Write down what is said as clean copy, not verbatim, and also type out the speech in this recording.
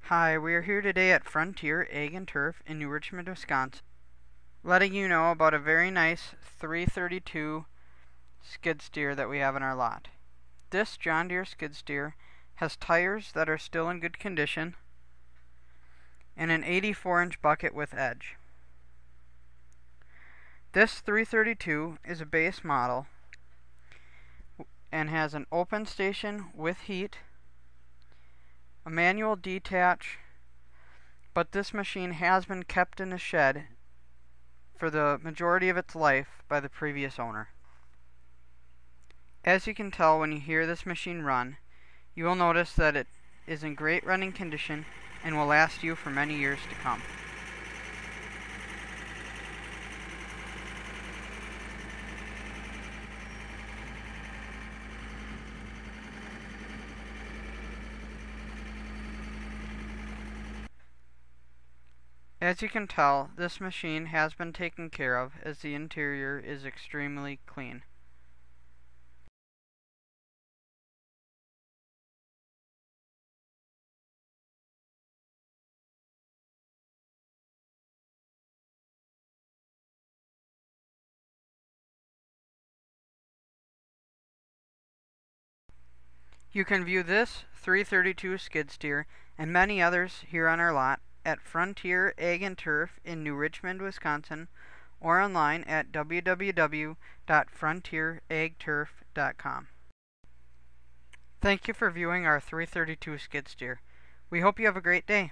Hi, we are here today at Frontier Ag and Turf in New Richmond, Wisconsin, letting you know about a very nice 332 skid steer that we have in our lot. This John Deere skid steer has tires that are still in good condition and an 84-inch bucket with edge. This 332 is a base model and has an open station with heat, a manual detach, but this machine has been kept in the shed for the majority of its life by the previous owner. As you can tell when you hear this machine run, you will notice that it is in great running condition and will last you for many years to come. As you can tell, this machine has been taken care of as the interior is extremely clean. You can view this 332 skid steer and many others here on our lot at Frontier Ag and Turf in New Richmond, Wisconsin, or online at www.frontieragturf.com. Thank you for viewing our 332 skid steer. We hope you have a great day.